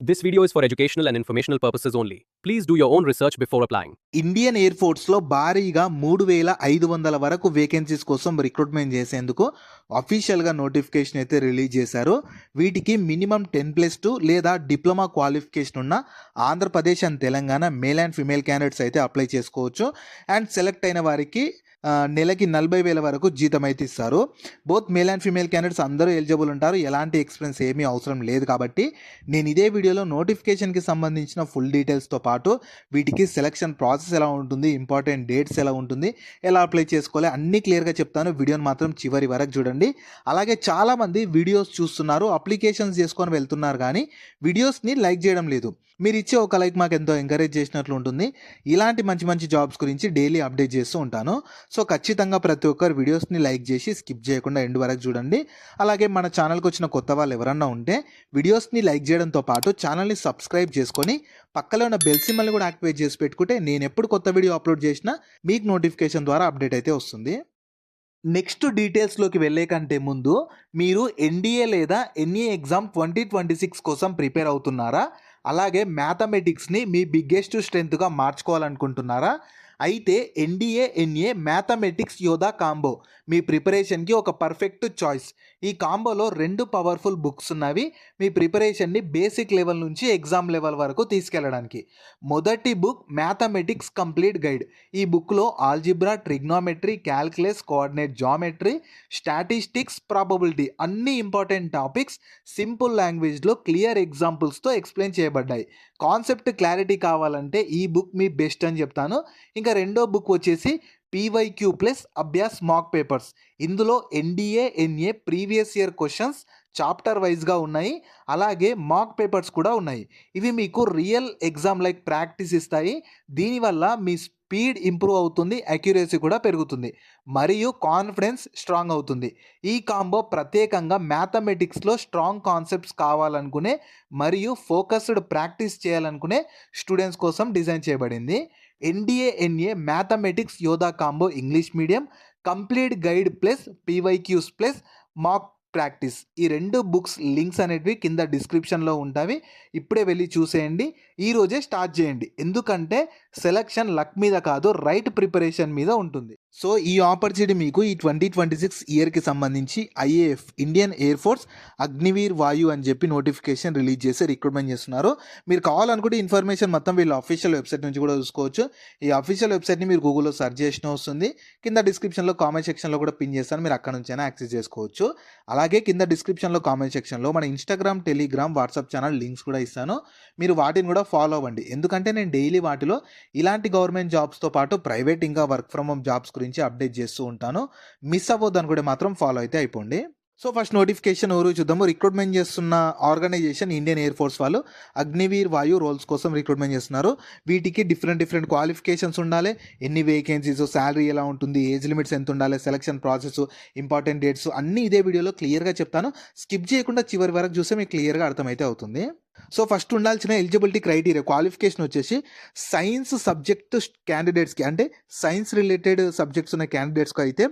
This video is for educational and informational purposes only. Please do your own research before applying. Indian air ఫోర్స్లో భారీగా 3500 వరకు vacancies కోసం recruitment చేసేందుకు అఫీషియల్గా notification అయితే రిలీజ్ చేశారు. వీటికి మినిమం 10+2 లేదా డిప్లొమా క్వాలిఫికేషన్ ఉన్న Andhra Pradesh and Telangana male and female candidates అయితే అప్లై చేసుకోవచ్చు. అండ్ సెలెక్ట్ అయిన వారికి నెలకి 40,000 వరకు జీతం అయితే ఇస్తారు. Both male and female candidates అందరూ ఎలిజిబుల్ ఉంటారు. ఎలాంటి ఎక్స్పీరియన్స్ ఏమీ అవసరం లేదు. కాబట్టి నేను ఇదే వీడియోలో నోటిఫికేషన్కి సంబంధించిన ఫుల్ డీటెయిల్స్తో పాటు వీటికి సెలక్షన్ ప్రాసెస్ ఎలా ఉంటుంది, ఇంపార్టెంట్ డేట్స్ ఎలా ఉంటుంది, ఎలా అప్లై చేసుకోవాలి అన్నీ క్లియర్గా చెప్తాను. వీడియోని మాత్రం చివరి వరకు చూడండి. అలాగే చాలామంది వీడియోస్ చూస్తున్నారు, అప్లికేషన్స్ చేసుకొని వెళ్తున్నారు, కానీ వీడియోస్ని లైక్ చేయడం లేదు. మీరు ఇచ్చే ఒక లైక్ మాకు ఎంతో ఎంకరేజ్ చేసినట్లు ఉంటుంది. ఇలాంటి మంచి మంచి జాబ్స్ గురించి డైలీ అప్డేట్ చేస్తూ ఉంటాను. సో ఖచ్చితంగా ప్రతి ఒక్కరు వీడియోస్ని లైక్ చేసి స్కిప్ చేయకుండా ఎండ్ వరకు చూడండి. అలాగే మన ఛానల్కి వచ్చిన కొత్త వాళ్ళు ఎవరన్నా ఉంటే వీడియోస్ని లైక్ చేయడంతో పాటు ఛానల్ని సబ్స్క్రైబ్ చేసుకొని పక్కలో ఉన్న బెల్ సింబల్ని కూడా యాక్టివేట్ చేసి పెట్టుకుంటే నేను ఎప్పుడు కొత్త వీడియో అప్లోడ్ చేసినా మీకు నోటిఫికేషన్ ద్వారా అప్డేట్ అయితే వస్తుంది. నెక్స్ట్ డీటెయిల్స్లోకి వెళ్ళే కంటే ముందు మీరు ఎన్డీఏ లేదా ఎన్ఏ ఎగ్జామ్ 2026 కోసం ప్రిపేర్ అవుతున్నారా? అలాగే మ్యాథమెటిక్స్ని మీ బిగ్గెస్ట్ స్ట్రెంత్గా మార్చుకోవాలనుకుంటున్నారా? అయితే ఎన్డీఏ ఎన్ఏ మ్యాథమెటిక్స్ యోధా కాంబో మీ ప్రిపరేషన్కి ఒక పర్ఫెక్ట్ చాయిస్. ఈ కాంబోలో 2 పవర్ఫుల్ బుక్స్ ఉన్నవి మీ ప్రిపరేషన్ని బేసిక్ లెవెల్ నుంచి ఎగ్జామ్ లెవెల్ వరకు తీసుకెళ్ళడానికి. మొదటి బుక్ మ్యాథమెటిక్స్ కంప్లీట్ గైడ్. ఈ బుక్లో algebra, trigonometry, calculus, coordinate geometry, statistics, probability అన్ని ఇంపార్టెంట్ టాపిక్స్ సింపుల్ లాంగ్వేజ్లో క్లియర్ ఎగ్జాంపుల్స్తో ఎక్స్ప్లెయిన్ చేయబడ్డాయి. కాన్సెప్ట్ క్లారిటీ కావాలంటే ఈ బుక్ మీ బెస్ట్ అని చెప్తాను. ఇంకా రెండో బుక్ వచ్చేసి PYQ plus Abhyas mock papers. ఇందులో NDA NA previous year questions chapter వైజ్గా ఉన్నాయి. అలాగే మాక్ పేపర్స్ కూడా ఉన్నాయి. ఇవి మీకు రియల్ ఎగ్జామ్ లైక్ ప్రాక్టీస్ ఇస్తాయి. దీనివల్ల మీ స్పీడ్ ఇంప్రూవ్ అవుతుంది, అక్యురసీ కూడా పెరుగుతుంది, మరియు కాన్ఫిడెన్స్ స్ట్రాంగ్ అవుతుంది. ఈ కాంబో ప్రత్యేకంగా మ్యాథమెటిక్స్లో స్ట్రాంగ్ కాన్సెప్ట్స్ కావాలనుకునే మరియు ఫోకస్డ్ ప్రాక్టీస్ చేయాలనుకునే స్టూడెంట్స్ కోసం డిజైన్ చేయబడింది. ఎన్డీఏ ఎన్ఏ మ్యాథమెటిక్స్ యోధా combo English medium complete guide plus PYQs plus మాక్ ప్రాక్టీస్. ఈ 2 బుక్స్ లింక్స్ అనేటివి కింద డిస్క్రిప్షన్లో ఉంటాయి. ఇప్పుడే వెళ్ళి చూసేయండి, ఈరోజే స్టార్ట్ చేయండి. ఎందుకంటే సెలక్షన్ లక్ మీద కాదు, రైట్ ప్రిపరేషన్ మీద ఉంటుంది. సో ఈ ఆపర్చునిటీ మీకు ఈ 2026 ఇయర్కి సంబంధించి IAF Indian air force Agniveer వాయు అని చెప్పి నోటిఫికేషన్ రిలీజ్ చేసి రిక్రూట్మెంట్ చేస్తున్నారు. మీరు కావాలనుకుంటే ఇన్ఫర్మేషన్ మొత్తం వీళ్ళ అఫీషియల్ వెబ్సైట్ నుంచి కూడా చూసుకోవచ్చు. ఈ అఫీషియల్ వెబ్సైట్ని మీరు గూగుల్లో సెర్చ్ చేసిన వస్తుంది. కింద డిస్క్రిప్షన్లో కామెంట్ సెక్షన్లో కూడా పిన్ చేస్తాను, మీరు అక్కడ నుంచైనా యాక్సెస్ చేసుకోవచ్చు. అలాగే కింద డిస్క్రిప్షన్లో కామెంట్ సెక్షన్లో మన Instagram, Telegram, WhatsApp channel links కూడా ఇస్తాను. మీరు వాటిని కూడా ఫాలో అవ్వండి. ఎందుకంటే నేను డైలీ వాటిలో ఇలాంటి గవర్నమెంట్ జాబ్స్తో పాటు ప్రైవేట్ ఇంకా వర్క్ ఫ్రమ్ హోమ్ జాబ్స్ గురించి అప్డేట్ చేస్తూ ఉంటాను. మిస్ అవ్వద్దు అనుకుంటే మాత్రం ఫాలో అయితే అయిపోండి. సో ఫస్ట్ నోటిఫికేషన్ ఎవరు చూద్దాము. రిక్రూట్మెంట్ చేస్తున్న ఆర్గనైజేషన్ ఇండియన్ ఎయిర్ ఫోర్స్ వాళ్ళు అగ్నివీర్ వాయు రోల్స్ కోసం రిక్రూట్మెంట్ చేస్తున్నారు. వీటికి డిఫరెంట్ క్వాలిఫికేషన్స్ ఉండాలి, ఎన్ని వేకెన్సీస్, శాలరీ ఎలా ఉంటుంది, ఏజ్ లిమిట్స్ ఎంత ఉండాలి, సెలక్షన్ ప్రాసెస్, ఇంపార్టెంట్ డేట్స్ అన్నీ ఇదే వీడియోలో క్లియర్గా చెప్తాను. స్కిప్ చేయకుండా చివరి వరకు చూస్తే మీకు క్లియర్గా అర్థమైతే అవుతుంది. సో ఫస్ట్ ఉండాల్సిన ఎలిజిబిలిటీ క్రైటీరియా క్వాలిఫికేషన్ వచ్చేసి సైన్స్ సబ్జెక్ట్ క్యాండిడేట్స్కి, అంటే సైన్స్ రిలేటెడ్ సబ్జెక్ట్స్ ఉన్న క్యాండిడేట్స్కి అయితే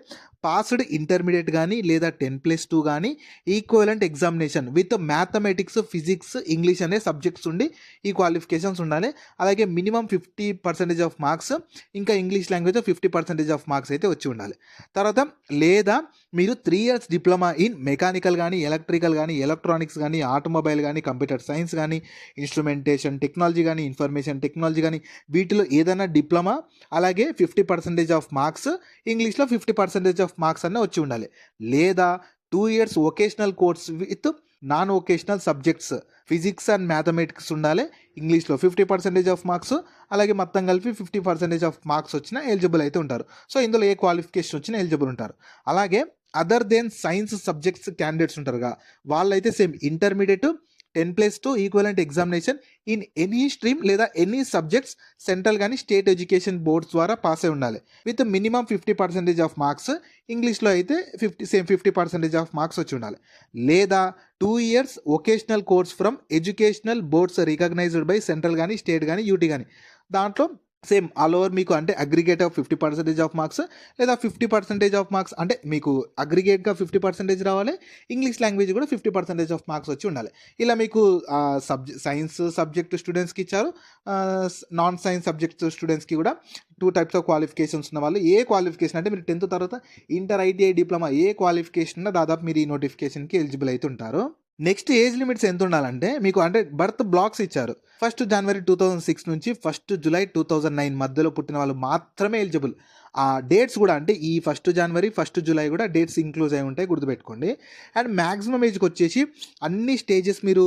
పాస్డ్ ఇంటర్మీడియట్ కానీ లేదా 10+2 కానీ equivalent examination with mathematics, physics, English అనే సబ్జెక్ట్స్ ఉండి ఈ క్వాలిఫికేషన్స్ ఉండాలి. అలాగే మినిమం 50% ఆఫ్ మార్క్స్, ఇంకా ఇంగ్లీష్ లాంగ్వేజ్ 50% ఆఫ్ మార్క్స్ అయితే వచ్చి ఉండాలి. తర్వాత లేదా మీరు 3 years డిప్లొమా ఇన్ మెకానికల్ కానీ, ఎలక్ట్రికల్ కానీ, ఎలక్ట్రానిక్స్ కానీ, ఆటోమొబైల్ కానీ, కంప్యూటర్ సైన్స్ కానీ, ఇన్స్ట్రుమెంటేషన్ టెక్నాలజీ కానీ, ఇన్ఫర్మేషన్ టెక్నాలజీ కానీ, వీటిలో ఏదైనా డిప్లొమా, అలాగే 50% ఆఫ్ మార్క్స్, ఇంగ్లీష్లో 50% ఆఫ్ మార్క్స్ అన్నీ వచ్చి ఉండాలి. లేదా 2 years vocational course with non vocational subjects physics and mathematics ఉండాలి. ఇంగ్లీష్లో 50% ఆఫ్ మార్క్స్, అలాగే మొత్తం కలిపి 50% ఆఫ్ మార్క్స్ వచ్చినా ఎలిజిబుల్ అయితే ఉంటారు. సో ఇందులో ఏ క్వాలిఫికేషన్ వచ్చినా ఎలిజిబుల్ ఉంటారు. అలాగే other then science subjects candidates ఉంటారుగా, వాళ్ళైతే same intermediate 10+2 equivalent examination in any stream లేదా ఎనీ సబ్జెక్ట్స్ సెంట్రల్ కానీ స్టేట్ ఎడ్యుకేషన్ బోర్డ్స్ ద్వారా పాస్ అయి ఉండాలి విత్ మినిమం 50% ఆఫ్ మార్క్స్. ఇంగ్లీష్లో అయితే 50% ఆఫ్ మార్క్స్ వచ్చి ఉండాలి. లేదా 2 years vocational course from educational boards recognized by central కానీ స్టేట్ కానీ యూటీ కానీ, దాంట్లో సేమ్ ఆల్ ఓవర్ మీకు అంటే అగ్రిగేట్ ఆఫ్ 50% ఆఫ్ మార్క్స్ లేదా 50% ఆఫ్ మార్క్స్ అంటే మీకు అగ్రిగేట్గా 50% రావాలి, ఇంగ్లీష్ లాంగ్వేజ్ కూడా 50% ఆఫ్ మార్క్స్ వచ్చి ఉండాలి. ఇలా మీకు సైన్స్ సబ్జెక్ట్ స్టూడెంట్స్కి ఇచ్చారు, నాన్ సైన్స్ సబ్జెక్ట్ స్టూడెంట్స్కి కూడా 2 టైప్స్ ఆఫ్ క్వాలిఫికేషన్స్ ఉన్న వాళ్ళు. ఏ క్వాలిఫికేషన్ అంటే మీరు 10th తర్వాత ఇంటర్, ఐటీఐ, డిప్లొమా ఏ క్వాలిఫికేషన్ ఉన్నా దాదాపు మీరు ఈ నోటిఫికేషన్కి ఎలిజిబుల్ అయితే ఉంటారు. నెక్స్ట్ ఏజ్ లిమిట్స్ ఎంత ఉండాలంటే మీకు అంటే బర్త్ బ్లాక్స్ ఇచ్చారు. 1 జనవరి 2006 నుంచి 1 జూలై 2009 మధ్యలో పుట్టిన వాళ్ళు మాత్రమే ఎలిజిబుల్. ఆ డేట్స్ కూడా అంటే ఈ 1 జనవరి 1 జూలై కూడా డేట్స్ ఇంక్లూజ్ అయి ఉంటాయి, గుర్తుపెట్టుకోండి. అండ్ మ్యాక్సిమం ఏజ్కి వచ్చేసి అన్ని స్టేజెస్ మీరు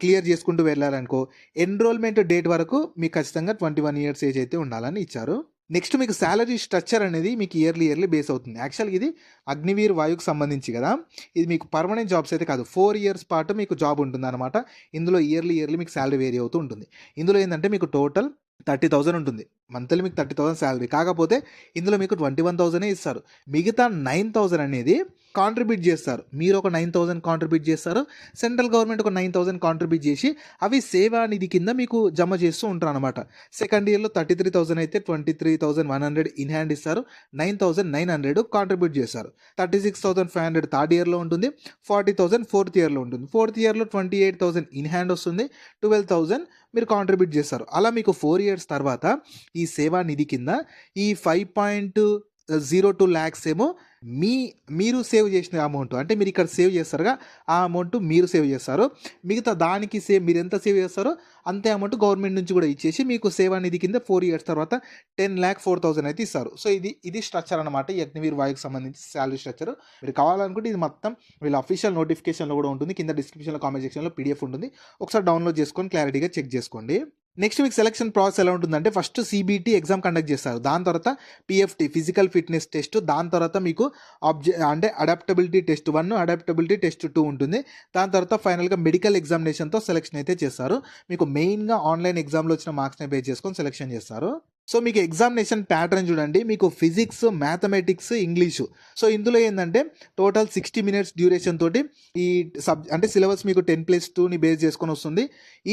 క్లియర్ చేసుకుంటూ వెళ్ళారనుకో ఎన్రోల్మెంట్ డేట్ వరకు మీకు ఖచ్చితంగా 21 ఇయర్స్ ఏజ్ అయితే ఉండాలని ఇచ్చారు. నెక్స్ట్ మీకు శాలరీ స్ట్రక్చర్ అనేది మీకు ఇయర్లీ బేస్ అవుతుంది. యాక్చువల్గా ఇది అగ్నివీర్ వాయువుకి సంబంధించి కదా, ఇది మీకు పర్మనెంట్ జాబ్స్ అయితే కాదు, 4 ఇయర్స్ పాటు మీకు జాబ్ ఉంటుంది అనమాట. ఇందులో ఇయర్లీ మీకు శాలరీ వేరీ అవుతూ ఉంటుంది. ఇందులో ఏంటంటే మీకు టోటల్ 30,000 ఉంటుంది, మంత్లీ మీకు 30,000 శాలరీ. కాకపోతే ఇందులో మీకు 21,000 ఇస్తారు. మిగతా 9,000 అనేది కాంట్రిబ్యూట్ చేస్తారు. మీరు ఒక 9,000 కాంట్రిబ్యూట్ చేస్తారు, సెంట్రల్ గవర్నమెంట్ ఒక 9,000 కాంట్రిబ్యూట్ చేసి అవి సేవానిధి కింద మీకు జమ చేస్తూ ఉంటారు అనమాట. సెకండ్ ఇయర్లో 33,000 అయితే 23,100 ఇన్ హ్యాండ్ ఇస్తారు, 9,900 కాంట్రిబ్యూట్ చేస్తారు. 36,500 థర్డ్ ఇయర్లో ఉంటుంది, 40,000 ఫోర్త్ ఇయర్లో ఉంటుంది. ఫోర్త్ ఇయర్లో 28,000 ఇన్ హ్యాండ్ వస్తుంది, 12,000 మీరు కాంట్రిబ్యూట్ చేస్తారు. అలా మీకు 4 ఇయర్స్ తర్వాత ఈ సేవా నిధి కింద ఈ 5.02 lakhs ఏమో మీరు సేవ్ చేసిన అమౌంట్, అంటే మీరు ఇక్కడ సేవ్ చేస్తారుగా ఆ అమౌంట్ మీరు సేవ్ చేస్తారు. మిగతా దానికి మీరు ఎంత సేవ్ చేస్తారో అంతే అమౌంట్ గవర్నమెంట్ నుంచి కూడా ఇచ్చేసి మీకు సేవా నిధి కింద 4 ఇయర్స్ తర్వాత 10,04,000 అయితే ఇస్తారు. సో ఇది స్ట్రక్చర్ అనమాట, ఈ అగ్నివీర్ వాయుకి సంబంధించి శాలరీ స్ట్రక్చర్. మీరు కావాలనుకుంటే ఇది మొత్తం వీళ్ళ అఫీషియల్ నోటిఫికేషన్లో కూడా ఉంటుంది, కింద డిస్క్రిప్షన్లో కామెంట్ సెక్షన్లో PDF ఉంటుంది, ఒకసారి డౌన్లోడ్ చేసుకొని క్లారిటీగా చెక్ చేసుకోండి. నెక్స్ట్ మీకు సెలక్షన్ ప్రాసెస్ ఎలా ఉంటుందంటే ఫస్ట్ CBT ఎగ్జామ్ కండక్ట్ చేస్తారు, దాని తర్వాత PFT ఫిజికల్ ఫిట్నెస్ టెస్ట్, దాని తర్వాత మీకు అంటే అడాప్టబిలిటీ టెస్ట్ 1, అడాప్టబిలిటీ టెస్ట్ 2 ఉంటుంది. దాని తర్వాత ఫైనల్గా మెడికల్ ఎగ్జామినేషన్తో సెలెక్షన్ అయితే చేస్తారు. మీకు మెయిన్గా ఆన్లైన్ ఎగ్జామ్లో వచ్చిన మార్క్స్ని బేస్ చేసుకొని సెలెక్షన్ చేస్తారు. సో మీకు ఎగ్జామినేషన్ ప్యాటర్న్ చూడండి, మీకు ఫిజిక్స్, మ్యాథమెటిక్స్, ఇంగ్లీషు. సో ఇందులో ఏంటంటే టోటల్ 60 minutes డ్యూరేషన్ తోటి ఈ అంటే సిలబస్ మీకు 10+2ని బేస్ చేసుకొని వస్తుంది.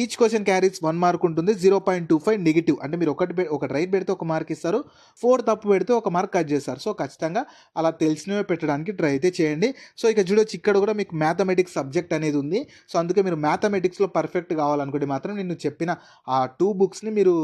ఈచ్ క్వశ్చన్ క్యారీస్ 1 మార్క్ ఉంటుంది, 0.25 నెగిటివ్. అంటే మీరు ఒకటి రైట్ పెడితే 1 మార్క్ ఇస్తారు, 4 తప్పు పెడితే 1 మార్క్ కట్ చేస్తారు. సో ఖచ్చితంగా అలా తెలిసినవే పెట్టడానికి ట్రై అయితే చేయండి. సో ఇక చూడొచ్చు, ఇక్కడ కూడా మీకు మ్యాథమెటిక్స్ సబ్జెక్ట్ అనేది ఉంది. సో అందుకే మీరు మ్యాథమెటిక్స్లో పర్ఫెక్ట్ కావాలనుకుంటే మాత్రం నేను చెప్పిన ఆ 2 బుక్స్ని మీరు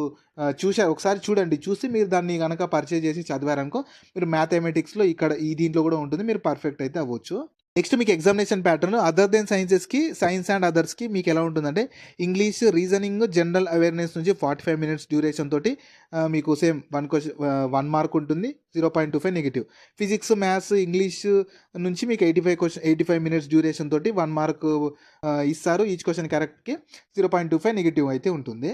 ఒకసారి చూసి మీరు దాన్ని కనుక పర్చేజ్ చేసి చదివారనుకో మీరు మ్యాథమెటిక్స్లో ఇక్కడ ఈ దీంట్లో కూడా ఉంటుంది, మీరు పర్ఫెక్ట్ అయితే అవ్వచ్చు. నెక్స్ట్ మీకు examination pattern other then science and అదర్స్కి మీకు ఎలా ఉంటుందంటే ఇంగ్లీష్, రీజనింగ్, జనరల్ అవేర్నెస్ నుంచి 45 minutes డ్యూరేషన్ తోటి మీకు సేమ్ 1 మార్క్ ఉంటుంది, 0.25 నెగిటివ్. ఫిజిక్స్, మ్యాథ్స్, ఇంగ్లీష్ నుంచి మీకు 85 minutes డ్యూరేషన్ తోటి 1 మార్క్ ఇస్తారు. ఈచ్ క్వశ్చన్ కరెక్ట్కి 0.25 నెగిటివ్ అయితే ఉంటుంది.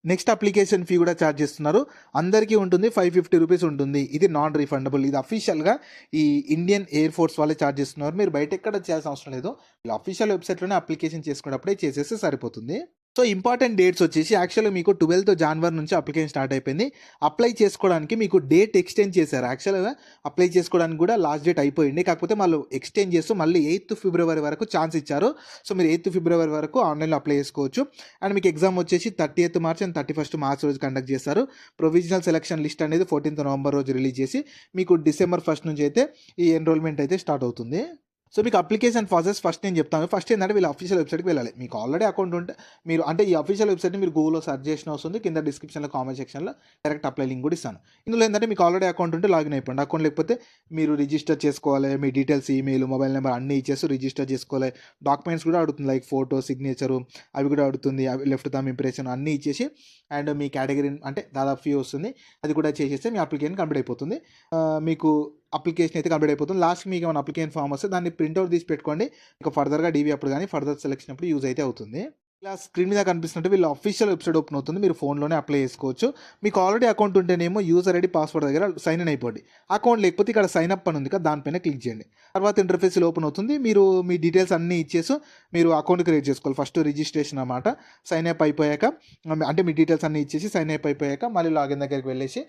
నెక్స్ట్ అప్లికేషన్ ఫీ కూడా ఛార్జ్ చేస్తున్నారు, అందరికీ ఉంటుంది, 550 రూపీస్ ఉంటుంది. ఇది నాన్ రీఫండబుల్. ఇది అఫీషియల్గా ఈ ఇండియన్ ఎయిర్ ఫోర్స్ వాళ్ళే ఛార్జ్ చేస్తున్నారు. మీరు బయట ఎక్కడ చేయాల్సిన అవసరం లేదు, ఇలా అఫీషియల్ వెబ్సైట్లోనే అప్లికేషన్ చేసుకున్నప్పుడే చేసేస్తే సరిపోతుంది. సో ఇంపార్టెంట్ డేట్స్ వచ్చేసి యాక్చువల్గా మీకు 12th జనవరి నుంచి అప్లికేషన్ స్టార్ట్ అయిపోయింది. అప్లై చేసుకోవడానికి మీకు డేట్ ఎక్స్టెండ్ చేశారు. యాక్చువల్గా అప్లై చేసుకోవడానికి కూడా లాస్ట్ డేట్ అయిపోయింది, కాకపోతే వాళ్ళు ఎక్స్టెండ్ చేస్తూ మళ్ళీ 8th ఫిబ్రవరి వరకు ఛాన్స్ ఇచ్చారు. సో మీరు 8th ఫిబ్రవరి వరకు ఆన్లైన్లో అప్లై చేసుకోవచ్చు. అండ్ మీకు ఎగ్జామ్ వచ్చేసి 30th March and 31st March రోజు కండక్ట్ చేస్తారు. ప్రొవిజనల్ సెలక్షన్ లిస్ట్ అనేది 14th నవంబర్ రోజు రిలీజ్ చేసి మీకు December 1st నుంచి అయితే ఈ ఎన్రోల్మెంట్ అయితే స్టార్ట్ అవుతుంది. సో మీకు అప్లికేషన్ ప్రాసెస్ ఫస్ట్ నేను చెప్తాను. ఫస్ట్ ఏంటంటే వీళ్ళ అఫీషియల్ వెబ్సైట్కి వెళ్ళాలి. మీకు ఆల్రెడీ అకౌంట్ ఉంటే మీరు అంటే ఈ అఫీషియల్ వెబ్సైట్ని మీరు గూగుల్లో సెర్చ్ చేసిన వస్తుంది, కింద డిస్క్రిప్షన్లో కామెంట్ సెక్షన్లో డైరెక్ట్ అప్లై లింక్ కూడా ఇస్తాను. ఇందులో ఏంటంటే మీకు ఆల్రెడీ అకౌంట్ ఉంటే లాగిన్ అయిపోండి. అకౌంట్ లేకపోతే మీరు రిజిస్టర్ చేసుకోవాలి, మీ డీటెయిల్స్, ఈమెయిల్, మొబైల్ నెంబర్ అన్నీ ఇచ్చేసి రిజిస్టర్ చేసుకోవాలి. డాక్యుమెంట్స్ కూడా అడుగుతుంది, లైక్ ఫోటో, సిగ్నేచరు అవి కూడా అడుగుతుంది, అవి లెఫ్ట్ థంబ్ ఇంప్రెషన్ అన్నీ ఇచ్చేసి అండ్ మీ కేటగిరీ అంటే దాదాపు ఫీ వస్తుంది, అది కూడా చేసేస్తే మీ అప్లికేషన్ కంప్లీట్ అయిపోతుంది. మీకు అప్లికేషన్ అయితే కంప్లీట్ అయిపోతుంది. లాస్ట్కి మీకు ఏమైనా అప్లికేషన్ ఫామ్ వస్తే దాన్ని ప్రింట్అవుట్ తీసి పెట్టుకోండి, ఇంకా ఫర్దర్గా డీవీ అప్పుడు కానీ ఫర్దర్ సెలెక్షన్ అప్పుడు యూజ్ అయితే అవుతుంది. ఇలా స్క్రీన్ మీద కనిపిస్తుంటే వీళ్ళ అఫీషియల్ వెబ్సైట్ ఓపెన్ అవుతుంది, మీరు ఫోన్లోనే అప్లై చేసుకోవచ్చు. మీకు ఆల్రెడీ అకౌంట్ ఉంటేనేమో యూజర్ ఐడి పాస్వర్డ్ దగ్గర సైన్ ఇన్ అయిపోండి. అకౌంట్ లేకపోతే ఇక్కడ సైన్ అప్ అని ఉంది కదా, దానిపైన క్లిక్ చేయండి. తర్వాత ఇంటర్ఫేస్ ఓపెన్ అవుతుంది, మీరు మీ డీటెయిల్స్ అన్నీ ఇచ్చేసి మీరు అకౌంట్ క్రియేట్ చేసుకోవాలి. ఫస్ట్ రిజిస్ట్రేషన్ అన్నమాట. సైన్ అప్ అయిపోయాక అంటే మీ డీటెయిల్స్ అన్నీ ఇచ్చేసి సైన్ అప్ అయిపోయాక మళ్ళీ లాగిన్ దగ్గరికి వెళ్ళేసి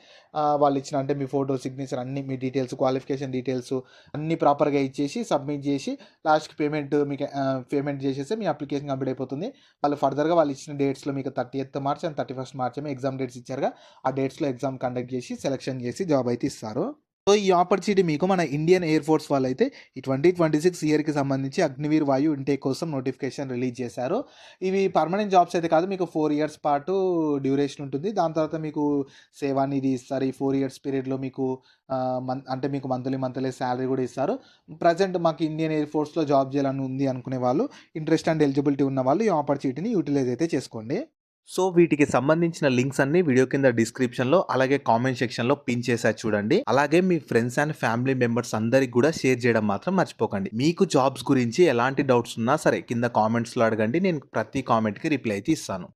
వాళ్ళు ఇచ్చిన అంటే మీ ఫోటో, సిగ్నేచర్ అన్నీ, మీ డీటెయిల్స్, క్వాలిఫికేషన్ డీటెయిల్స్ అన్నీ ప్రాపర్గా ఇచ్చేసి సబ్మిట్ చేసి లాస్ట్కి మీకు పేమెంట్ చేసేస్తే మీ అప్లికేషన్ కంప్లీట్ అయిపోతుంది. వాళ్ళు ఫర్దర్‌గా వాళ్ళు ఇచ్చిన డేట్స్‌లో మీకు 30థ్ మార్చ్ అండ్ 31st మార్చ్ ఏమో ఎగ్జామ్ డేట్స్ ఇచ్చారుగా. ఆ డేట్స్‌లో ఎగ్జామ్ కండక్ట్ చేసి సెలక్షన్ చేసి జాబ్ అయితే ఇస్తారు. సో, ఈ ఆపర్చునిటీ మీకు మన ఇండియన్ ఎయిర్ ఫోర్స్ వాళ్ళైతే ఈ 2026 ఇయర్‌కి సంబంధించి అగ్నివీర్ వాయు ఇంటేక్ కోసం నోటిఫికేషన్ రిలీజ్ చేశారు. ఇవి పర్మనెంట్ జాబ్స్ అయితే కాదు. మీకు 4 ఇయర్స్ పాటు డ్యూరేషన్ ఉంటుంది. దాని తర్వాత మీకు సేవానిధి ఇస్తారు. ఈ 4 ఇయర్స్ పీరియడ్‌లో మీకు అంటే మీకు మంత్లీ సాలరీ కూడా ఇస్తారు. ప్రెజెంట్ మాకు ఇండియన్ ఎయిర్ ఫోర్స్‌లో జాబ్ చేయాలని ఉంది అనుకునే వాళ్ళు, ఇంట్రెస్ట్ అండ్ ఎలిజిబిలిటీ ఉన్న వాళ్ళు ఈ ఆపర్చునిటీని యూటిలైజ్ అయితే చేసుకోండి. సో, వీటికి సంబంధించిన లింక్స్ అన్నీ వీడియో కింద డిస్క్రిప్షన్‌లో అలాగే కామెంట్ సెక్షన్‌లో పిన్ చేశా చూడండి. అలాగే మీ ఫ్రెండ్స్ అండ్ ఫ్యామిలీ మెంబర్స్ అందరికి కూడా షేర్ చేయడం మాత్రం మర్చిపోకండి. మీకు జాబ్స్ గురించి ఎలాంటి డౌట్స్ ఉన్నా సరే కింద కామెంట్స్‌లో అడగండి. నేను ప్రతి కామెంట్‌కి రిప్లై అయితే ఇస్తాను.